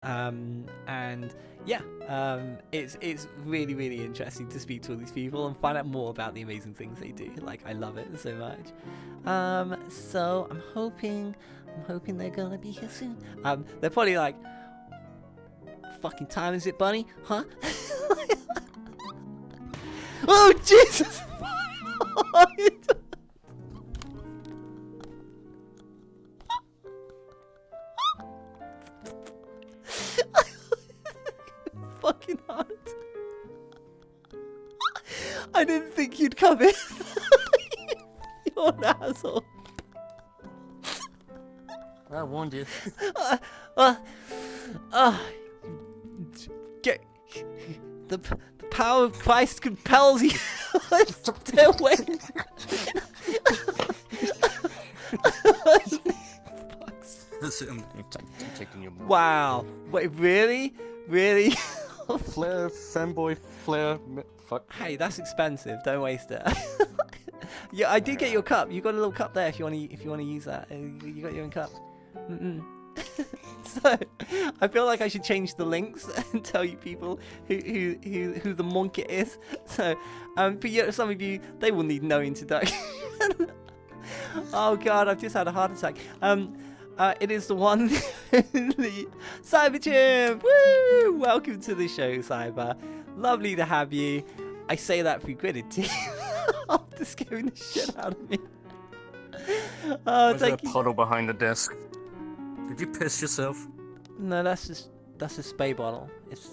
And yeah, it's really, really interesting to speak to all these people and find out more about the amazing things they do. Like, I love it so much. So I'm hoping they're gonna be here soon. They're probably like, fucking time is it, Bunny? Huh? Oh Jesus! Fucking hard. I didn't think you'd come in. You're an asshole. I warned you. Get the power of Christ compels you. Stay away. I'm taking your. Wow. Wait, really? Really? Flare, fanboy, flare. Fuck. Hey, that's expensive. Don't waste it. Yeah, I did get your cup. You got a little cup there if you want to use that. You got your own cup. So, I feel like I should change the links and tell you people who the monk it is. So, for some of you, they will need no introduction. Oh God, I've just had a heart attack. It is the one, the CyberChimp. Woo! Welcome to the show, Cyber. Lovely to have you. I say that for gratitude after scaring the shit out of me. There's a puddle behind the desk. Did you piss yourself? No, that's a spray bottle. It's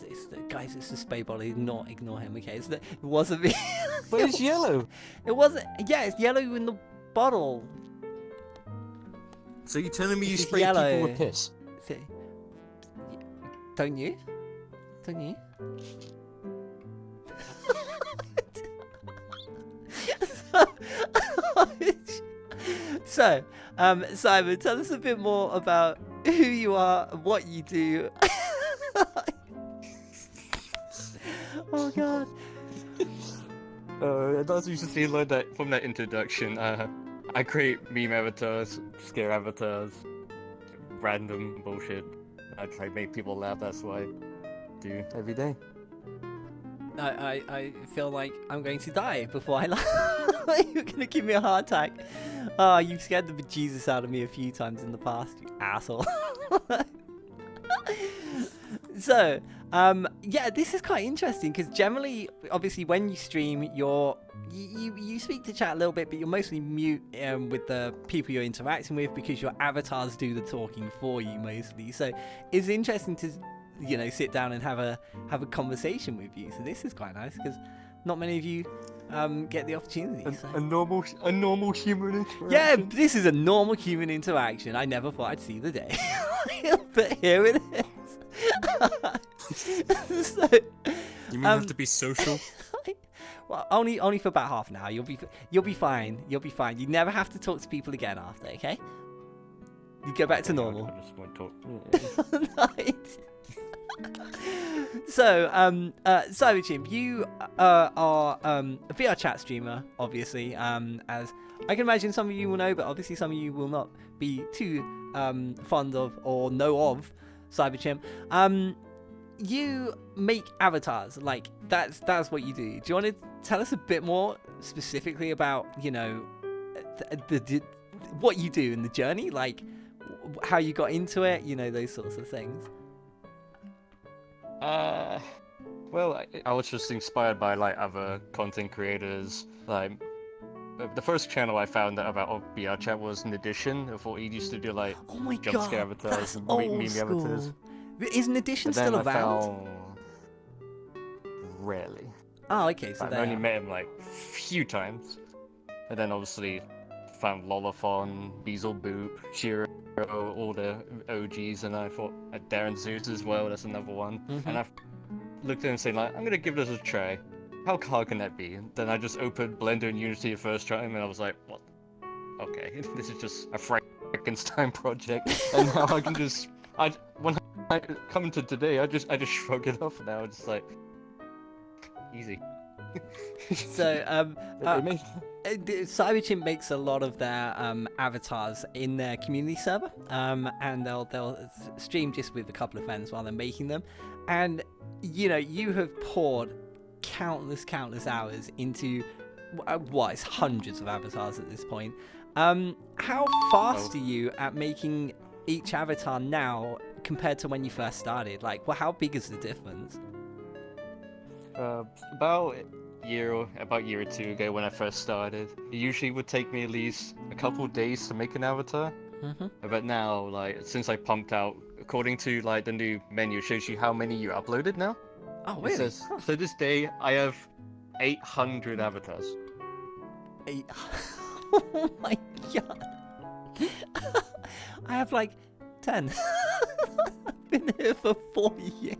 a spray bottle. Ignore him, okay? It wasn't me. But it's yellow. It wasn't. Yeah, it's yellow in the bottle. So you're telling me you It's spray yellow. people with piss? See? Don't you? Don't you? So, Simon, tell us a bit more about who you are, what you do. Oh God. As you see, like that from that introduction, I create meme avatars, scare avatars, random bullshit. I try to make people laugh. That's what I do every day. I feel like I'm going to die before I laugh. You're gonna give me a heart attack. Oh, you've scared the bejesus out of me a few times in the past, you asshole. So, yeah, this is quite interesting because generally, obviously, when you stream, you speak to chat a little bit, but you're mostly mute with the people you're interacting with because your avatars do the talking for you mostly. So, it's interesting to, you know, sit down and have a conversation with you. So this is quite nice because not many of you get the opportunity. So. A normal human interaction. Yeah, this is a normal human interaction. I never thought I'd see the day, but here it is. So, You mean you have to be social? Well, only for about half an hour. You'll be fine. You'll be fine. You never have to talk to people again after. Okay? You go back to normal. I just want to talk. Nice. So, CyberChimp, you are a VR chat streamer, obviously. As I can imagine, some of you will know, but obviously some of you will not be too fond of or know of CyberChimp. You make avatars, like that's what you do. Do you want to tell us a bit more specifically about, you know, what you do in the journey, like how you got into it, you know, those sorts of things? Well, I was just inspired by like other content creators. Like the first channel I found that about VR chat was Nedition. I thought he used to do like Oh my jump God, scare avatars that's and old meme school. avatars. Is Nedition But then still I around? found... Rarely. Oh, okay, so I've they only are. met him like a few times. And then obviously found Lolathon, Beezle Boop, Shiro, all the OGs, and I thought Darren Zeus as well, that's another one. And I looked at him saying like, I'm gonna give this a try. How hard can that be? And then I just opened Blender and Unity the first time and I was like, what? Okay, this is just a Frankenstein project. And now I can just when I come to today, I just shrug it off now. It's like easy. So It made- CyberChimp makes a lot of their avatars in their community server, and they'll stream just with a couple of friends while they're making them. And you know, you have poured countless hours into what is hundreds of avatars at this point. How fast are you at making each avatar now compared to when you first started? Like, well, how big is the difference? About a year or two ago when I first started, it usually would take me at least a couple days to make an avatar. Mm-hmm. But now, like, since I pumped out, according to like the new menu, it shows you how many you uploaded now. Oh, It really? says, so this day I have 800 avatars. Eight. Oh my god. I have like 10. I've been here for 4 years.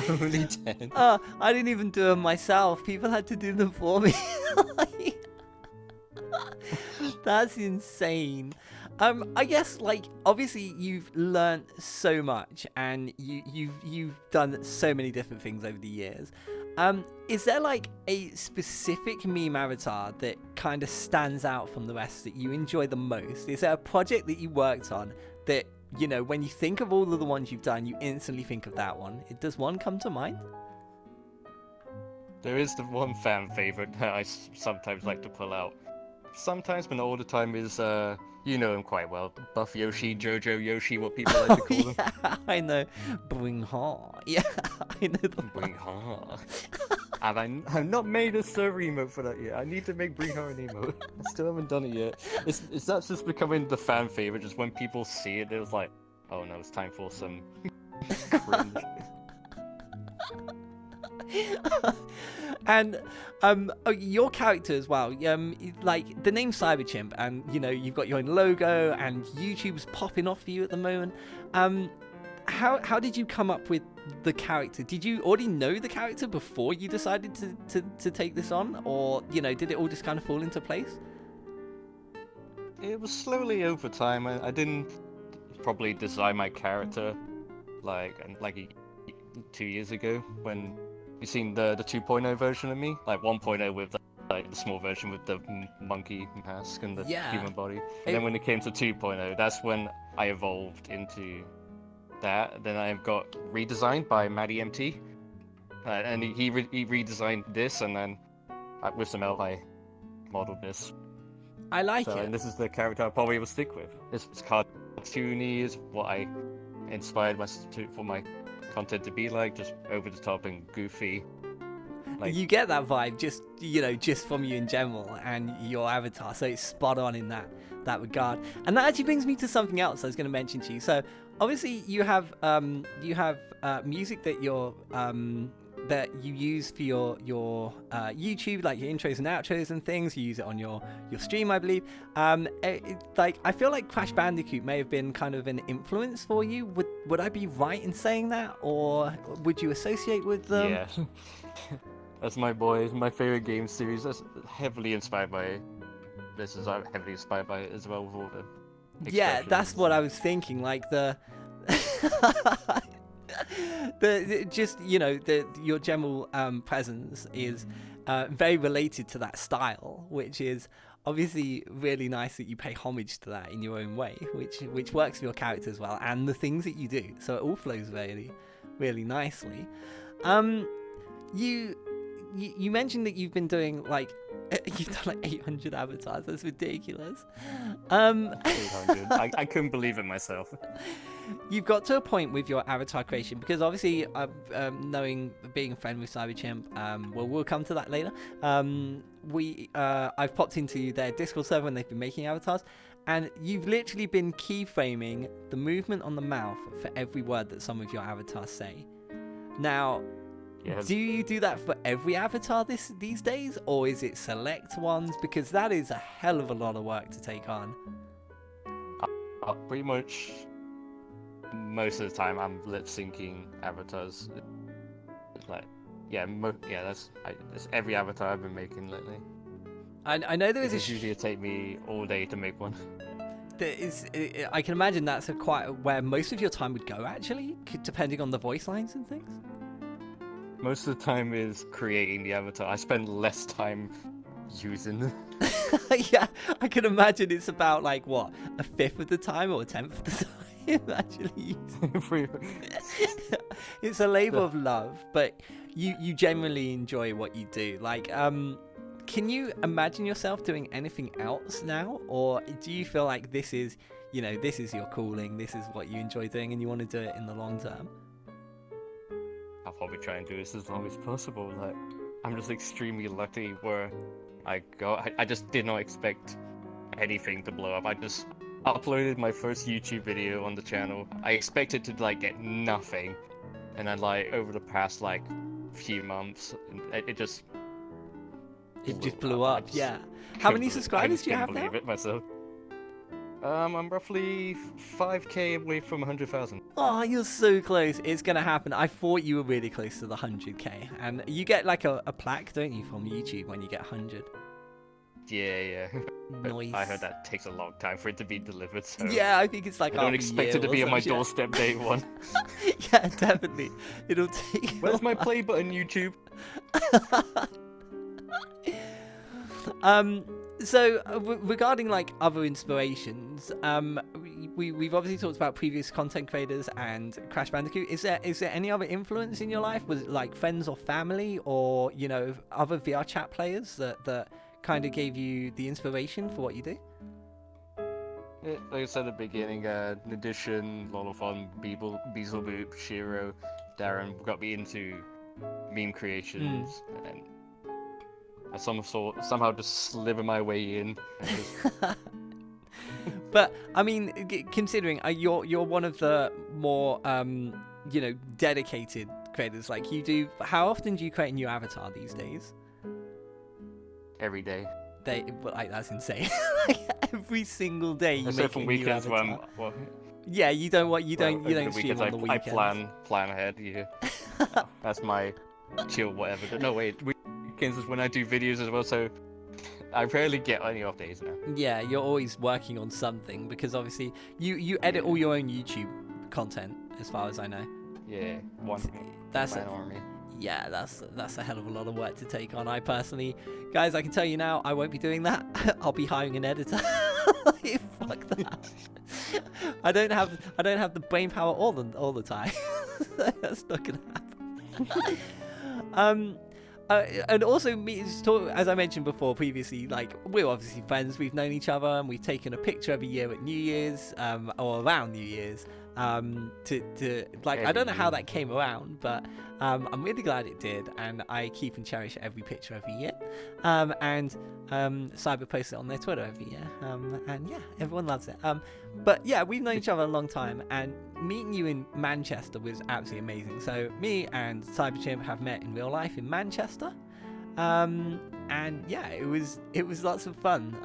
Only 10. I didn't even do them myself. People had to do them for me. That's insane. I guess, like, obviously you've learned so much, and you've done so many different things over the years. Is there like a specific meme avatar that kind of stands out from the rest that you enjoy the most? Is there a project that you worked on that, you know, when you think of all of the ones you've done, you instantly think of that one? Does one come to mind? There is the one fan favorite that I sometimes like to pull out. Sometimes, but not all the time, is, you know him quite well. Buff Yoshi, Jojo Yoshi, what people like to call them. Yeah, I know. Bring ha. Yeah, I know the Bring Ha. And I've not made a server emote for that yet. I need to make Bring Ha an emote. I still haven't done it yet. It's that's just becoming the fan favorite. Just when people see it, it's like, oh no, it's time for some cringe. And your character as well, like the name CyberChimp, and you know, you've got your own logo and YouTube's popping off for you at the moment. How did you come up with the character? Did you already know the character before you decided to take this on, or, you know, did it all just kind of fall into place? It was slowly over time. I didn't probably design my character like 2 years ago when you seen the 2.0 version of me, like 1.0 with like the small version with the monkey mask and the human body. And then when it came to 2.0, that's when I evolved into that. Then I got redesigned by Maddie MT, and he redesigned this, and then with some help I modeled this. I like it. And this is the character I probably will stick with. It's cartoony, is what I inspired for my content to be like, just over the top and goofy. Like, you get that vibe just, you know, just from you in general and your avatar, so it's spot on in that regard. And that actually brings me to something else I was going to mention to you. So obviously you have music that you use for your YouTube, like your intros and outros and things. You use it on your stream, I believe. Like, I feel like Crash Bandicoot may have been kind of an influence for you. Would I be right in saying that, or would you associate with them? Yeah. That's my boy. My favorite game series. That's heavily inspired by it. This is heavily inspired by it as well with all the Yeah, that's what I was thinking. Like the just, you know, your general presence is very related to that style, which is obviously really nice that you pay homage to that in your own way, which works for your character as well and the things that you do. So it all flows really, really nicely. You mentioned that you've been doing like you've done like 800 avatars. That's ridiculous. 800. I couldn't believe it myself. You've got to a point with your avatar creation, because obviously being a friend with CyberChimp, we'll come to that later. I've popped into their Discord server when they've been making avatars, and you've literally been keyframing the movement on the mouth for every word that some of your avatars say. Now, do you do that for every avatar these days, or is it select ones? Because that is a hell of a lot of work to take on. Pretty much most of the time I'm lip syncing avatars. Like, that's every avatar I've been making lately. I know there is usually take me all day to make one. I can imagine that's quite where most of your time would go, actually, depending on the voice lines and things. most of the time is creating the avatar. I spend less time using them. Yeah, I can imagine it's about like what, a fifth of the time or a tenth of the time actually using. It's a labor of love, but you genuinely enjoy what you do. Like, can you imagine yourself doing anything else now, or do you feel like this is, you know, this is your calling, this is what you enjoy doing, and you want to do it in the long term? I'll probably try and do this as long as possible. Like, I'm just extremely lucky where I just did not expect anything to blow up. I just uploaded my first YouTube video on the channel. I expected to like get nothing, and then like over the past like few months, it just blew up. Yeah. How many subscribers do you have now? I can't believe it myself. I'm roughly 5k away from 100,000. Oh, you're so close. It's gonna happen. I thought you were really close to the 100k, and you get like a plaque, don't you, from YouTube when you get 100? Yeah. Nice. I heard that takes a long time for it to be delivered. So yeah, I think it's like I don't expect it to be on my doorstep day one. Yeah, definitely. It'll take. Where's my play button, YouTube? So regarding like other inspirations, we've obviously talked about previous content creators and Crash Bandicoot. Is there any other influence in your life? Was it like friends or family, or you know, other VR chat players that kind of gave you the inspiration for what you do? Like I said at the beginning, Nadition, Lolofon, Beezleboop, Shiro, Darren got me into meme creations, and I somehow just sliver my way in. But I mean, considering you're one of the more you know, dedicated creators, like you do. How often do you create a new avatar these days? Every day. Like, that's insane. Like every single day you except make for weekends when yeah, you don't stream on the weekends. I plan ahead. Yeah. That's my chill whatever. No wait, weekends is when I do videos as well, so I rarely get any off days now. Yeah, you're always working on something, because obviously you edit all your own YouTube content, as far as I know. Yeah, that's an army. Yeah, that's a hell of a lot of work to take on. I personally, guys, I can tell you now, I won't be doing that. I'll be hiring an editor. Fuck that. I don't have the brain power all the time. That's not gonna happen. And also, as I mentioned before previously, like, we're obviously friends. We've known each other, and we've taken a picture every year at New Year's, or around New Year's. To like, I don't know how that came around, but I'm really glad it did, and I keep and cherish every picture every year. And Cyber posts it on their Twitter every year, and yeah, everyone loves it. But yeah, we've known each other a long time, and meeting you in Manchester was absolutely amazing. So me and CyberChimp have met in real life in Manchester, and yeah, it was lots of fun.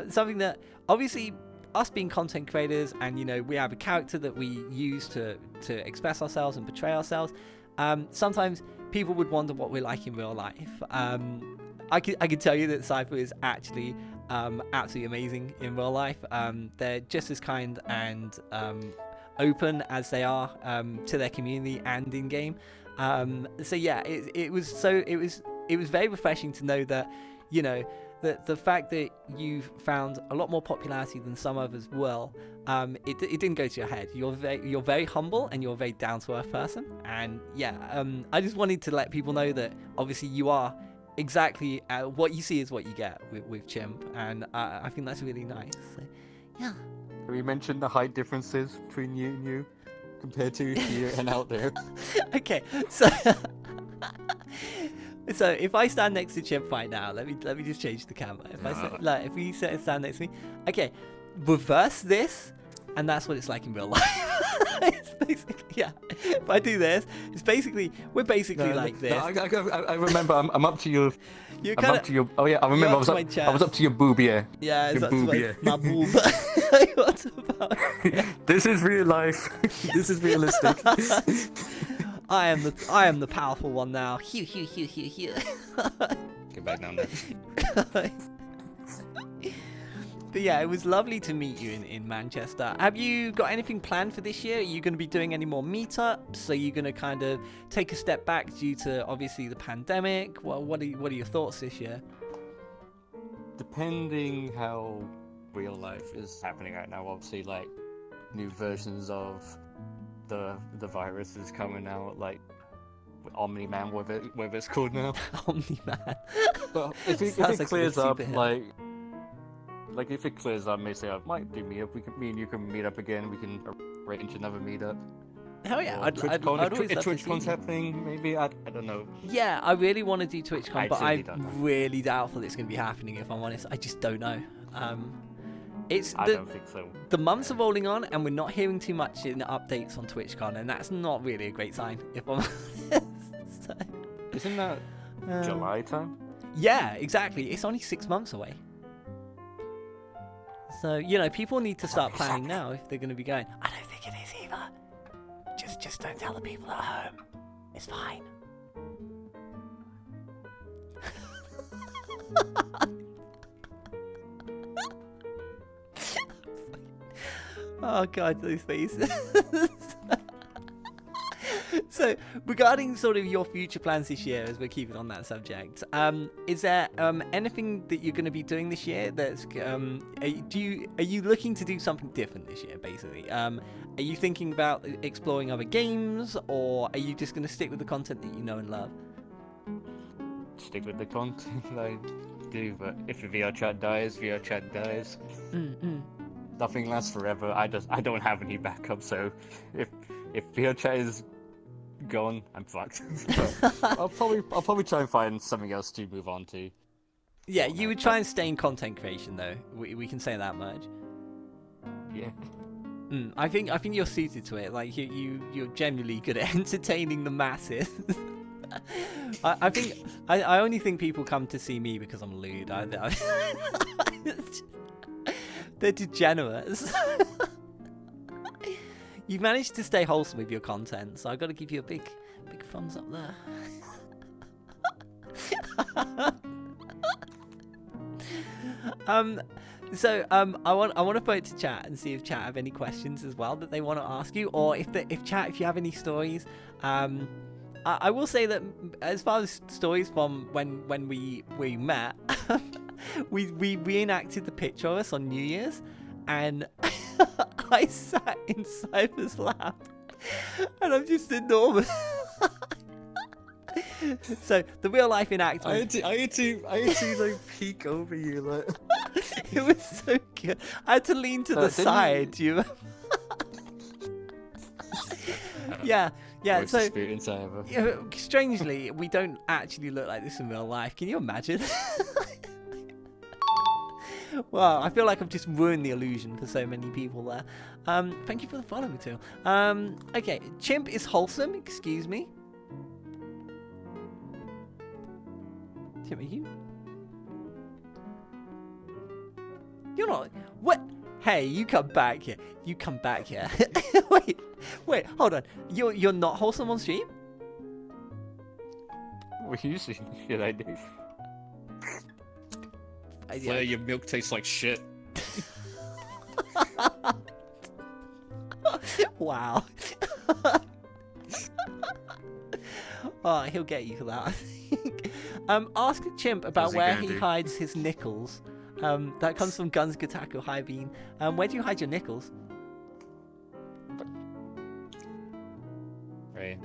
Something that obviously, us being content creators, and you know, we have a character that we use to express ourselves and portray ourselves. Sometimes people would wonder what we're like in real life. I can tell you that Cypher is actually absolutely amazing in real life. They're just as kind and open as they are to their community and in game. So yeah, it was very refreshing to know that, you know, the fact that you've found a lot more popularity than some others will, it didn't go to your head. You're very humble, and you're a very down-to-earth person. And yeah, I just wanted to let people know that obviously you are exactly what you see is what you get with Chimp, and I think that's really nice. So, yeah. Have you mentioned the height differences between you and you compared to here and out there? Okay, so. So if I stand next to Chimp right now, let me just change the camera. If we stand next to me, okay, reverse this, and that's what it's like in real life. It's basically, yeah. If I do this, we're basically like this. I remember. I'm up to your. I'm up to your. Oh yeah, I remember. I was up to your boob. Yeah. Yeah, your boob. Yeah. My boob. What about? This is real life. This is realistic. I am the powerful one now. Hew. Get back down there. But yeah, it was lovely to meet you in Manchester. Have you got anything planned for this year? Are you going to be doing any more meetups? Are you going to kind of take a step back due to obviously the pandemic? What are your thoughts this year? Depending how real life is happening right now, obviously, like, new versions of the virus is coming out, like Omni-Man, whatever it's called now. Omni-Man. But if it clears up, like if it clears up, maybe I might do meetup. Me and you can meet up again. We can arrange another meetup. Hell yeah! If TwitchCon's happening, maybe I don't know. Yeah, I really want to do TwitchCon, but I'm really doubtful it's going to be happening. If I'm honest, I just don't know. I don't think so. The months are rolling on, and we're not hearing too much in the updates on TwitchCon, and that's not really a great sign. If I'm honest. So, isn't that July time? Yeah, exactly. It's only 6 months away. So people need to start planning now if they're going to be going. I don't think it is either. Just don't tell the people at home. It's fine. Oh god, those faces. So, regarding sort of your future plans this year, as we're keeping on that subject, is there anything that you're going to be doing this year that's are you looking to do something different this year, basically? Are you thinking about exploring other games, or are you just going to stick with the content that you know and love? Stick with the content I do, but if the VR chat dies, VR chat dies. Nothing lasts forever. I don't have any backup, so if VR chat is gone, I'm fucked. I'll probably try and find something else to move on to. Yeah, you would try and stay in content creation, though. We can say that much. Yeah. I think you're suited to it. Like you're generally good at entertaining the masses. I think I only think people come to see me because I'm lewd. They're degenerates. You've managed to stay wholesome with your content, so I've got to give you a big thumbs up there. I want to put it to chat and see if chat have any questions as well that they want to ask you, or if you have any stories. I will say that as far as stories from when we met, we reenacted the picture of us on New Year's, and I sat in Cyber's lap, and I'm just enormous. So the real life enactment. I had to like peek over you, like. It was so good. I had to lean to the side. You. Yeah. Worst So experience I ever. Strangely, we don't actually look like this in real life. Can you imagine? Well, I feel like I've just ruined the illusion for so many people there. Thank you for the follow, Matil. Okay, Chimp is wholesome. Excuse me. Chimp, are you? You're not. What? Hey, you come back here. You come back here. Wait, hold on. You're not wholesome on stream? What usually should I do? Flair, your milk tastes like shit. Wow. Oh, he'll get you for that, I think. Ask a Chimp about where he hides his nickels. That comes from Guns Gataku High Beam. Where do you hide your nickels? Right.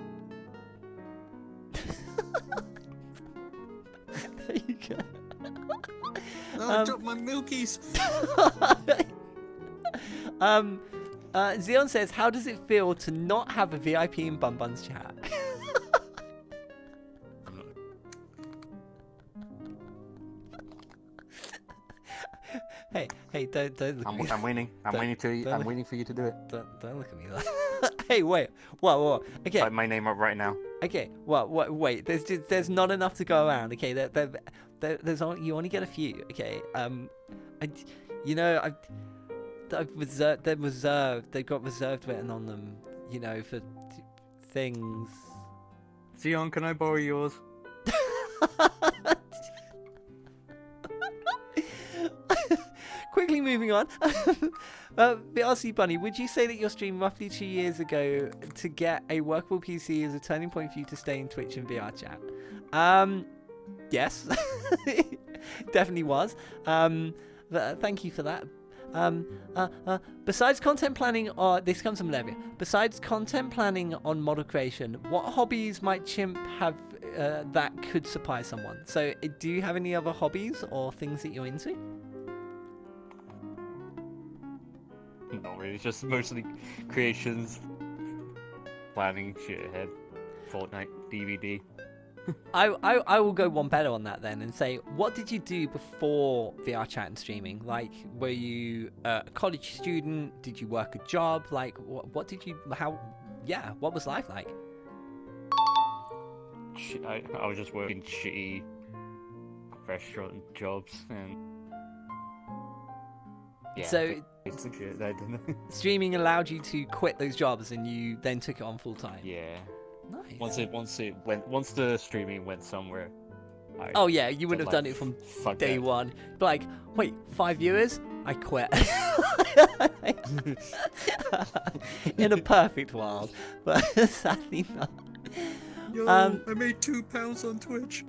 There you go. No, I dropped my milkies. Zion says, how does it feel to not have a VIP in Bun Bun's chat? Hey, don't look at me. I'm waiting. I'm waiting for you to do it. Don't look at me like that. Hey, wait. Whoa. Okay. Type my name up right now. Okay. Wait. There's not enough to go around. Okay. There's only, you only get a few. Okay. I've reserved. They're reserved. They've got reserved written on them. For things. Zion, can I borrow yours? Quickly moving on. VRCBunny, would you say that your stream roughly 2 years ago to get a workable PC is a turning point for you to stay in Twitch and VR chat? Yes, definitely was. Thank you for that. Besides content planning, this comes from Levia. Besides content planning on model creation, what hobbies might Chimp have that could surprise someone? So, do you have any other hobbies or things that you're into? Not really, just mostly creations, planning shit ahead, Fortnite, DVD. I will go one better on that then and say, what did you do before VR chat and streaming? Like, were you a college student? Did you work a job? Like, what did you, what was life like? I was just working shitty restaurant jobs and yeah. So it's shit. I don't know. Streaming allowed you to quit those jobs and you then took it on full time. Yeah. Nice. Once the streaming went somewhere. Oh yeah, you wouldn't have done it from day one. But like, wait, 5 years? I quit. In a perfect world, but sadly not. Yo, I made £2 on Twitch.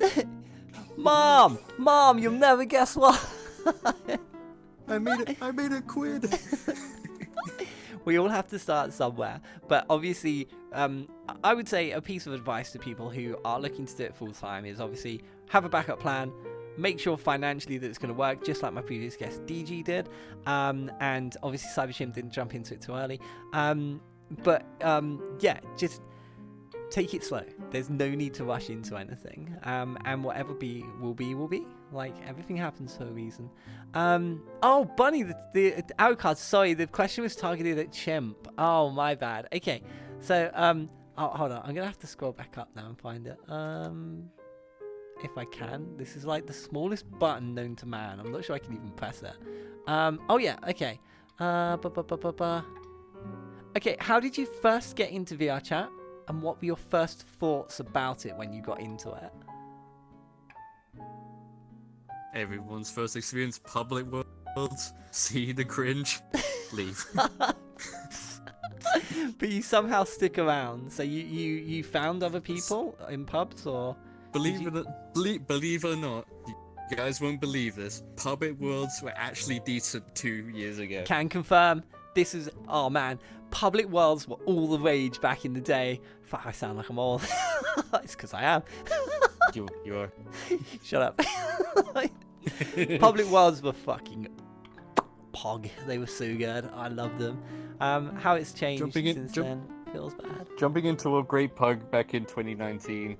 Mom, you'll never guess what. I made a quid. We all have to start somewhere, but obviously, I would say a piece of advice to people who are looking to do it full time is obviously have a backup plan, make sure financially that it's going to work, just like my previous guest DG did, and obviously CyberChimp didn't jump into it too early, yeah, just take it slow. There's no need to rush into anything, and whatever will be. Like, everything happens for a reason. Oh, Bunny, the outcast. Sorry, the question was targeted at Chimp. Oh, my bad. Okay, so, hold on. I'm going to have to scroll back up now and find it. If I can. This is like the smallest button known to man. I'm not sure I can even press it. Oh, yeah, okay. Okay, how did you first get into VR chat? And what were your first thoughts about it when you got into it? Everyone's first experience, public worlds, see the cringe, leave. But you somehow stick around. So you found other people in pubs, or believe it or not, you guys won't believe this. Public worlds were actually decent 2 years ago. Can confirm. This is, oh man, public worlds were all the rage back in the day. Fuck, I sound like I'm old. It's because I am. You are. Shut up. Public worlds were fucking pog. They were so good. I loved them. How it's changed since then feels bad. Jumping into a great pug back in 2019,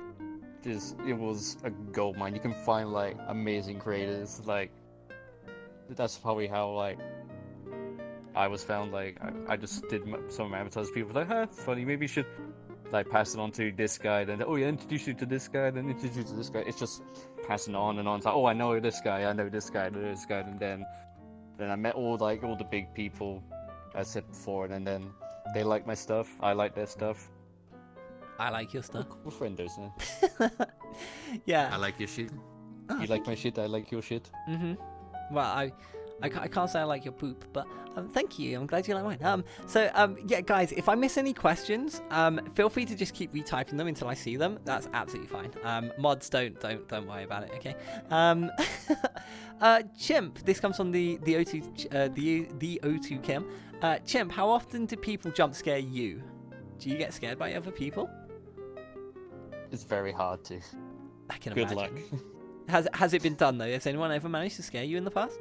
it was a gold mine. You can find like amazing creators. Like, that's probably how like I was found. Like, I just did some avatars. People were like, huh, it's funny. Maybe you should like pass it on to this guy. Then, oh yeah, introduce you to this guy. Then introduce you to this guy. It's just passing on and on. It's like, oh, I know this guy. I know this guy. I know this guy. And then I met all the big people I said before. And then they like my stuff. I like their stuff. I like your stuff. We're friends now. Yeah. I like your shit. Oh, You like my shit. I like your shit. Well, I can't say I like your poop, but thank you. I'm glad you like mine. Yeah, guys, if I miss any questions, feel free to just keep retyping them until I see them. That's absolutely fine. Mods, don't worry about it. Okay. Chimp. This comes from the O2 the O2 Kim. Chimp, how often do people jump scare you? Do you get scared by other people? It's very hard to. I can Good imagine. luck. Has it been done though? Has anyone ever managed to scare you in the past?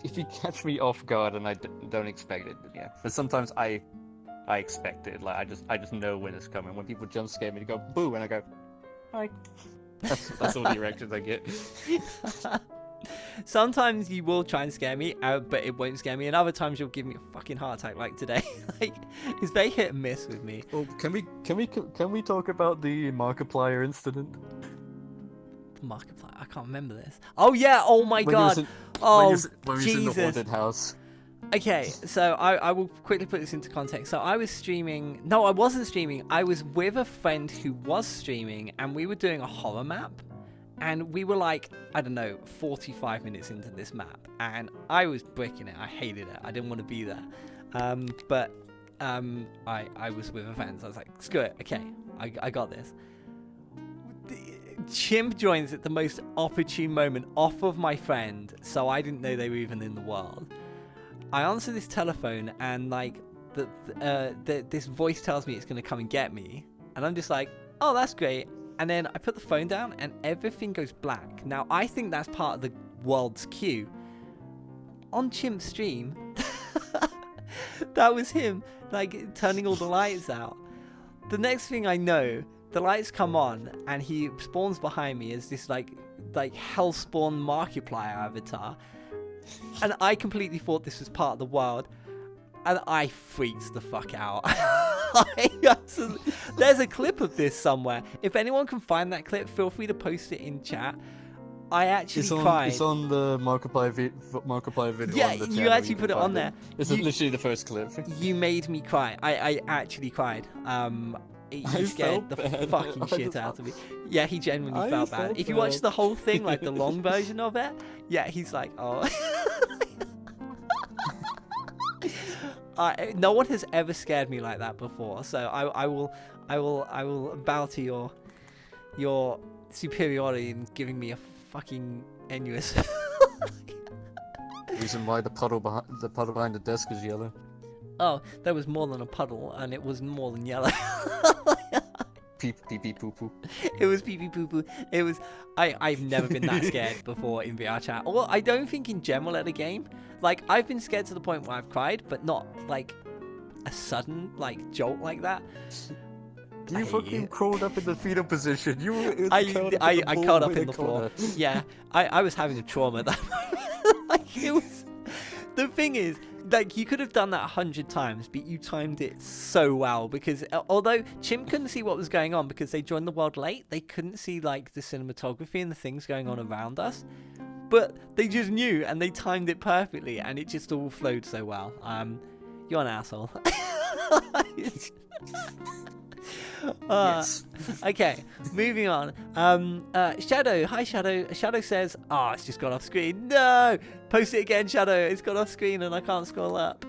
If you catch me off guard and I don't expect it, yeah. But sometimes I expect it. Like, I just know when it's coming. When people jump scare me, they go boo, and I go, hi. That's all the reactions I get. Sometimes you will try and scare me, but it won't scare me. And other times you'll give me a fucking heart attack, like today. Like, it's very hit and miss with me. Well, can we talk about the Markiplier incident? Markiplier, I can't remember this. Oh yeah! Oh my god! When he was in the haunted house. Okay, so I will quickly put this into context. So I was streaming. No, I wasn't streaming. I was with a friend who was streaming, and we were doing a horror map. And we were like, I don't know, 45 minutes into this map, and I was bricking it. I hated it. I didn't want to be there. But I was with a friend, so I was like, screw it. Okay, I got this. Chimp joins at the most opportune moment off of my friend, so I didn't know they were even in the world. I answer this telephone, and like this voice tells me it's going to come and get me, and I'm just like, oh, that's great. And then I put the phone down and everything goes black. Now, I think that's part of the world's queue. On Chimp's stream, that was him, like, turning all the lights out. The next thing I know, the lights come on and he spawns behind me as this, like Hellspawn Markiplier avatar. And I completely thought this was part of the world. And I freaked the fuck out. There's a clip of this somewhere. If anyone can find that clip, feel free to post it in chat. I actually cried. It's on the Markiplier video. Yeah, on the you actually put it on there. It's literally the first clip. You made me cry. I actually cried. He scared the fucking shit out of me. Yeah, he genuinely felt bad. If you watch the whole thing, like the long version of it, yeah, he's like, oh. No one has ever scared me like that before, so I will bow to your superiority in giving me a fucking envious. Reason why the puddle behind the desk is yellow. Oh, there was more than a puddle, and it was more than yellow. Pee pee poo poo. It was pee pee poo poo. It was. I've never been that scared before in VR chat. Well, I don't think in general at a game. Like, I've been scared to the point where I've cried, but not like a sudden like jolt like that. You fucking crawled up in the fetal position. I curled up in the floor. Yeah, I was having a trauma at that moment. Like, it was. The thing is, like, you could have done that 100 times, but you timed it so well, because although Chimp couldn't see what was going on because they joined the world late, they couldn't see like the cinematography and the things going on around us. But they just knew, and they timed it perfectly, and it just all flowed so well. You're an asshole. Yes. Okay, moving on. Shadow, hi Shadow. Shadow says, "Oh, it's just got off screen." No, post it again, Shadow. It's got off screen and I can't scroll up.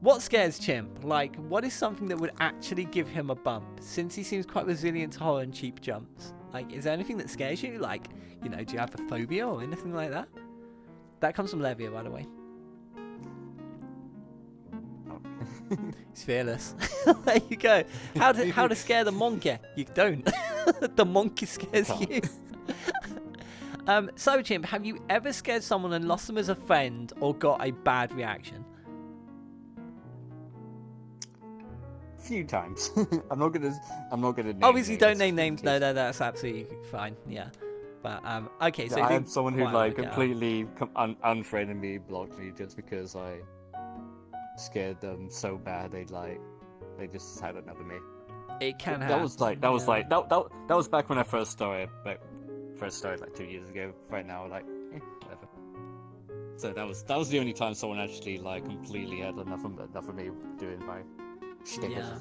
What scares Chimp? Like, what is something that would actually give him a bump? Since he seems quite resilient to horror and cheap jumps. Like, is there anything that scares you? Like, you know, do you have a phobia or anything like that? That comes from Levia, by the way. He's fearless. There you go. How to scare the monkey? You don't. The monkey scares you. CyberChimp, have you ever scared someone and lost them as a friend or got a bad reaction? Few times. I'm not gonna name Obviously names. don't name names. No, that's absolutely fine. Yeah. But okay, so I had someone who like okay, completely unfriended me, blocked me just because I scared them so bad they just had enough of me. It can happen. That was back when I first started like 2 years ago. Right now, like whatever. So that was the only time someone actually like completely had enough of me doing my shtick. Yeah.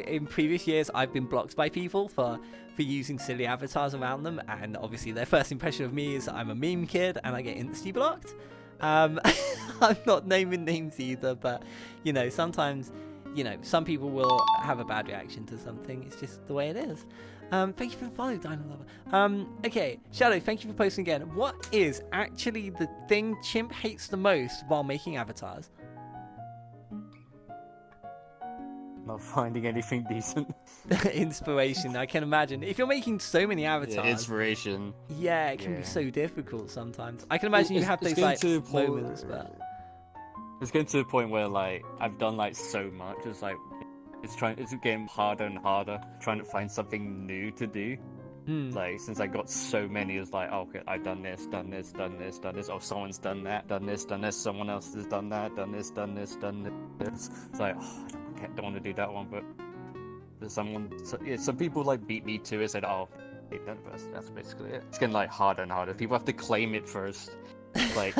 In previous years, I've been blocked by people for using silly avatars around them, and obviously their first impression of me is I'm a meme kid, and I get insta blocked. I'm not naming names either, but you know, sometimes, you know, some people will have a bad reaction to something. It's just the way it is. Thank you for the follow, Dino Lover. Okay, Shadow, thank you for posting again. What is actually the thing Chimp hates the most while making avatars? Not finding anything decent. Inspiration, I can imagine. If you're making so many avatars, Yeah, inspiration. Yeah, it can be so difficult sometimes. I can imagine you have those like moments, but it's getting to the point where like I've done like so much. It's like it's getting harder and harder trying to find something new to do. Like since I got so many, it's like, oh, okay, I've done this. Oh, someone's done that, done this. Someone else has done that, done this. It's like, oh, I don't want to do that one, but there's some people like beat me to it. Said, oh, that's basically it. It's getting like harder and harder. People have to claim it first. Like,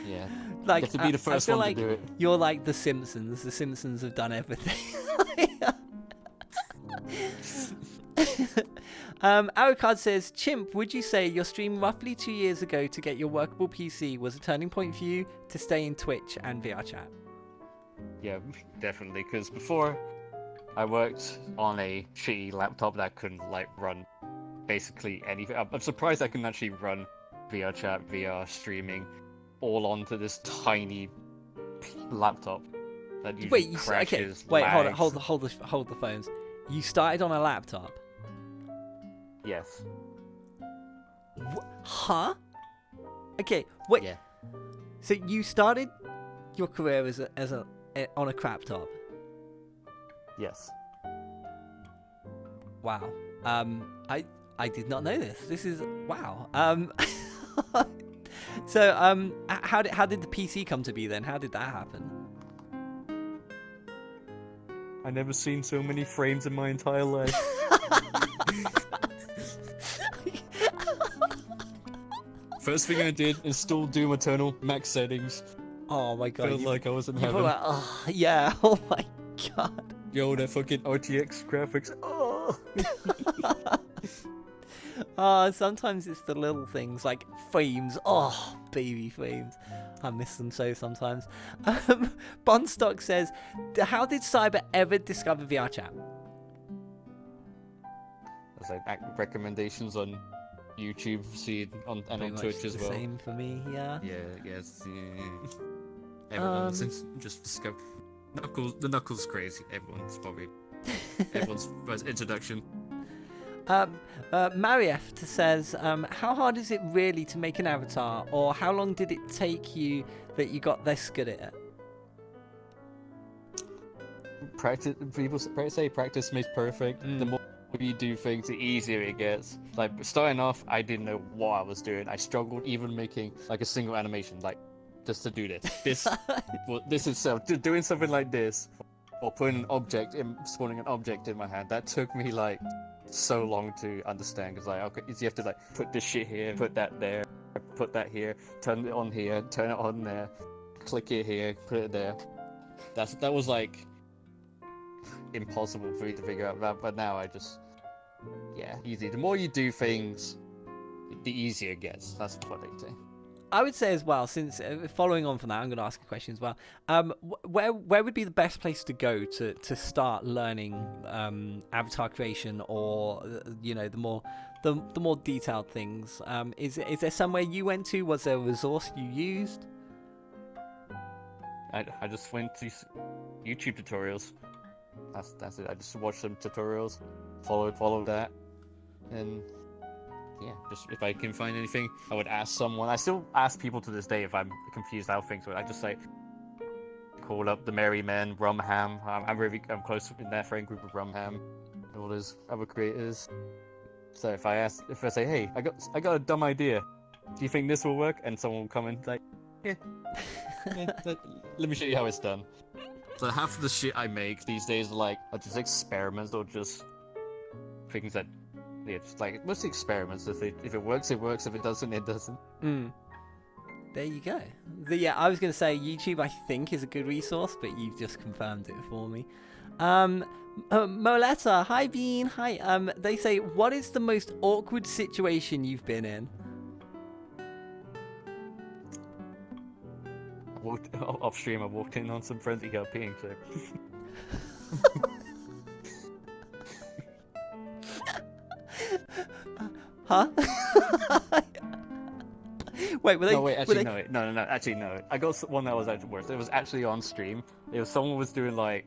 yeah, like you have to be the first I feel one like to do it. You're like the Simpsons. The Simpsons have done everything. Arrowcard says, Chimp, would you say your stream roughly 2 years ago to get your workable PC was a turning point for you to stay in Twitch and VR chat? Yeah, definitely. Because before, I worked on a shitty laptop that couldn't like run basically anything. I'm surprised I can actually run VR chat, VR streaming, all onto this tiny laptop that usually crashes. Okay, wait, lags. hold the phones. You started on a laptop? Yes. Huh? Okay, wait. Yeah. So you started your career on a crap top? Yes. Wow. I did not know this. This is wow. So how did the PC come to be then? How did that happen? I never seen so many frames in my entire life. First thing I did, install Doom Eternal, max settings. Oh my god. Felt like I was in You heaven. were like, oh yeah. Oh my god. Yo, that fucking RTX graphics. Oh. Sometimes it's the little things like frames. Oh, baby frames. I miss them so sometimes. Bonstock says, how did Cyber ever discover VR chat? There's like recommendations on YouTube, and on Twitch as well. Same for me, yeah. Yeah, yes. Everyone's just discovered. The Knuckles crazy. Everyone's first introduction. Marief says, how hard is it really to make an avatar, or how long did it take you that you got this good at it? Practice. People say practice makes perfect. The more you do things, the easier it gets. Like starting off, I didn't know what I was doing. I struggled even making like a single animation, like just to do this. This itself, doing something like this, or putting spawning an object in my hand. That took me like so long to understand, because like okay, you have to like put this shit here, put that there, put that here, turn it on here, turn it on there, click it here, put it there. That was like impossible for me to figure out, but now I just easy. The more you do things, the easier it gets. That's what they say. I would say as well, since following on from that, I'm going to ask a question as well. Where would be the best place to go to start learning avatar creation, or the more detailed things? Is there somewhere you went to? Was there a resource you used? I just went to YouTube tutorials. That's it. I just watched some tutorials, followed that, and yeah, just if I can find anything, I would ask someone. I still ask people to this day if I'm confused how things work. I just like call up the Merry Men, Rumham. I'm close in that friend group with Rumham and all those other creators. So if I say, hey, I got a dumb idea. Do you think this will work? And someone will come and like, let me show you how it's done. So half of the shit I make these days are just experiments, or just things that, just like mostly experiments. If it works, it works. If it doesn't, it doesn't. There you go. I was going to say YouTube, I think, is a good resource, but you've just confirmed it for me. Moletta, hi Bean, hi. They say, what is the most awkward situation you've been in? Off stream, I walked in on some friends who got peeing, so. Huh? Wait, were they? No, actually, no. I got one that was actually worse. It was actually on stream. It was someone was doing like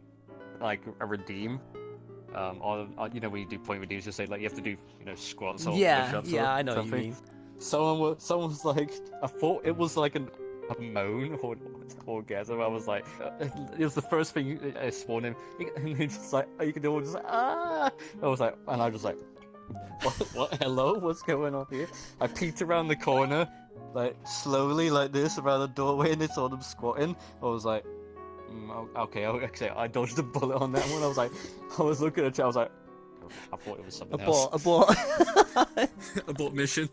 a redeem. On when you do point redeems, just say like you have to do squats or push-ups or I know something. what you mean. Someone was like, I thought it was like a moan or orgasm. I was like, it was the first thing I spawned in, and he just like, you can do all just like, ah. I was like, and I was just like, what? Hello, what's going on here? I peeked around the corner, like slowly, like this, around the doorway, and I saw them squatting. I was like, okay, I dodged a bullet on that one. I was looking at it, I was like, I thought it was something else. Abort. Abort mission.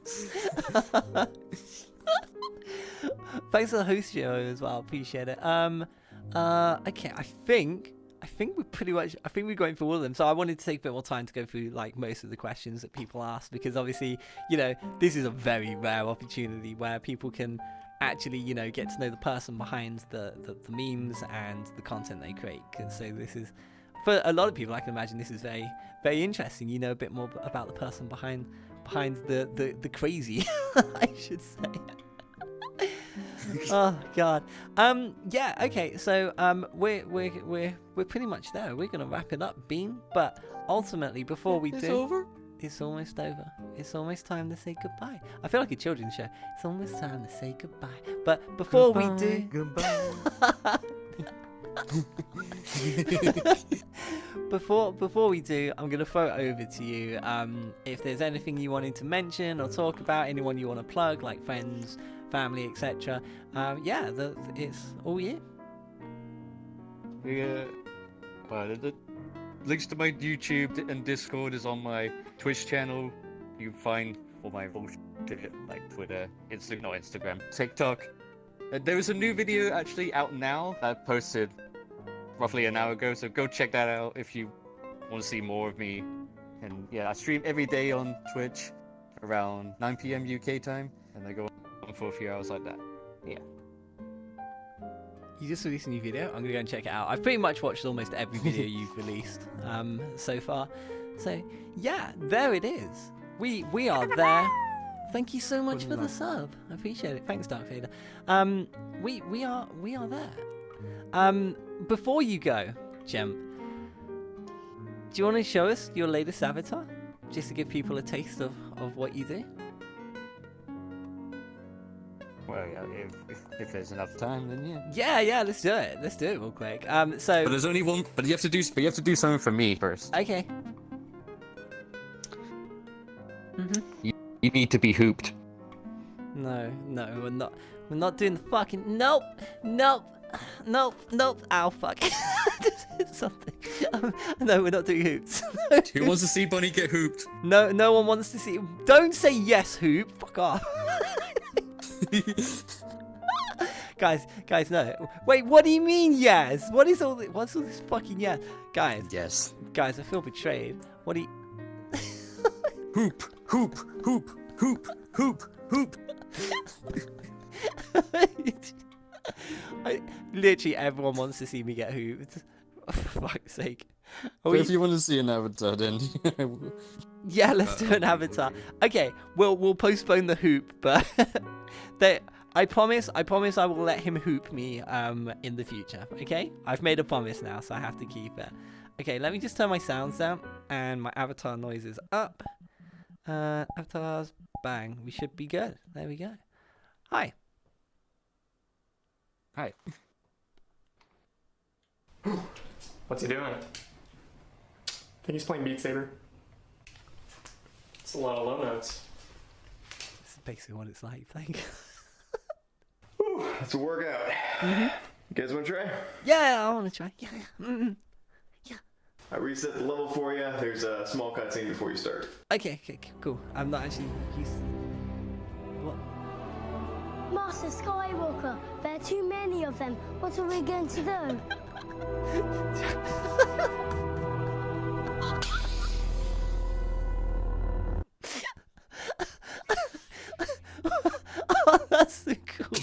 Thanks for the host show as well. Appreciate it. Okay, I think think we're going through all of them. So I wanted to take a bit more time to go through like most of the questions that people ask, because obviously, you know, this is a very rare opportunity where people can actually, you know, get to know the person behind the memes and the content they create. So this is, for a lot of people, I can imagine this is very, very interesting. You know a bit more about the person behind the crazy, I should say. Oh God. Yeah. Okay. So we're pretty much there. We're gonna wrap it up, Bean. But ultimately, before we do, over? it's almost over. It's almost time to say goodbye. I feel like a children's show. It's almost time to say goodbye. But before we do, Goodbye. before we do, I'm gonna throw it over to you. If there's anything you wanted to mention or talk about, anyone you want to plug, like friends, family, etc. Yeah, it's all you. Yeah. The links to my YouTube and Discord is on my Twitch channel. You can find all my bullshit like Twitter, Instagram, TikTok. There is a new video actually out now that I posted roughly an hour ago, so go check that out if you want to see more of me. And yeah, I stream every day on Twitch around 9 p.m. UK time, and I go on for a few hours like that. Yeah. You just released a new video. I'm gonna go and check it out. I've pretty much watched almost every video you've released so far. So yeah, there it is. We are there. Thank you so much for the sub. I appreciate it. Thanks, Dark Vader. We are there. Before you go, Chimp, do you want to show us your latest avatar, just to give people a taste of what you do? Well, yeah, if there's enough time, then yeah. Yeah, let's do it. Let's do it real quick. But there's only one. But you have to do something for me first. Okay. You need to be hooped. No, we're not. We're not doing the fucking. Nope. Ow, fuck. Something. No, we're not doing hoops. Who wants to see Bunny get hooped? No one wants to see. Don't say yes, hoop. Fuck off. Guys, no. Wait, what do you mean yes? What's all this fucking yes? Guys, I feel betrayed. What do you... Hoop. Literally everyone wants to see me get hooped. For fuck's sake. If you want to see an avatar, then yeah, let's do an avatar. Okay, we'll postpone the hoop, but I promise I will let him hoop me in the future. Okay, I've made a promise now, so I have to keep it. Okay, let me just turn my sounds down and my avatar noise is up. Avatars, bang. We should be good. There we go. Hi. What's he doing? I think he's playing Beat Saber. It's a lot of low notes. This is basically what it's like, thank you. Whew, that's a workout. You guys want to try? Yeah, I want to try. Yeah. Yeah. I reset the level for you. There's a small cutscene before you start. Okay, cool. I'm not actually used to... What? Master Skywalker, there are too many of them. What are we going to do? Oh, that's so cool.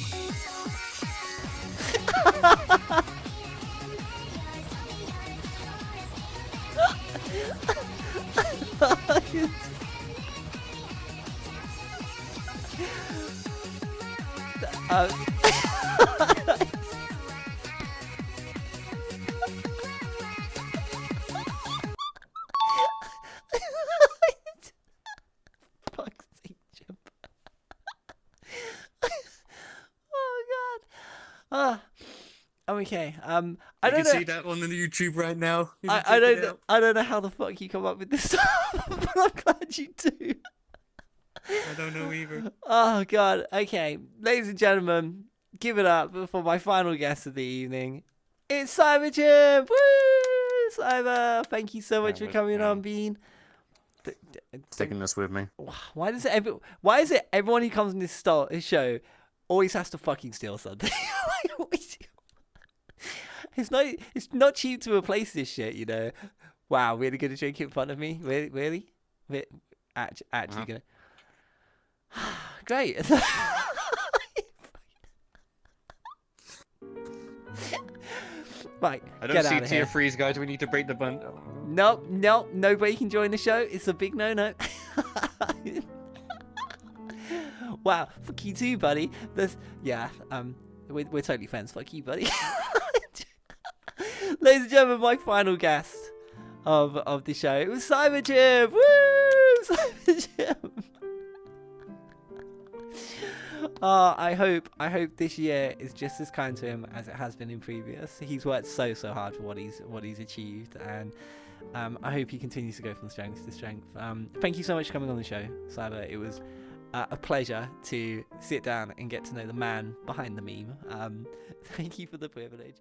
Fuck's sake, Chimp. Oh god. Okay. I don't know. see that on the YouTube right now. I don't know how the fuck you come up with this stuff, but I'm glad you do. I don't know either. Oh god. Okay, ladies and gentlemen, give it up for my final guest of the evening. It's CyberChimp. Woo! Cyber, thank you so much for coming on, Bean. Taking this with me. Why is it everyone who comes on this show always has to fucking steal something? It's not cheap to replace this shit, you know. Wow, really gonna drink in front of me? Really? Actually gonna. Great. Right, I get don't see out of tier here. freeze, guys. We need to break the bun. Nope, nobody can join the show. It's a big no-no. Wow, fuck you too, buddy. We're totally friends. Fuck you, buddy. Ladies and gentlemen, my final guest of the show, it was CyberChimp. Woo, CyberChimp. I hope this year is just as kind to him as it has been in previous. He's worked so hard for what he's achieved, and I hope he continues to go from strength to strength. Thank you so much for coming on the show, Cyber. It was a pleasure to sit down and get to know the man behind the meme. Thank you for the privilege.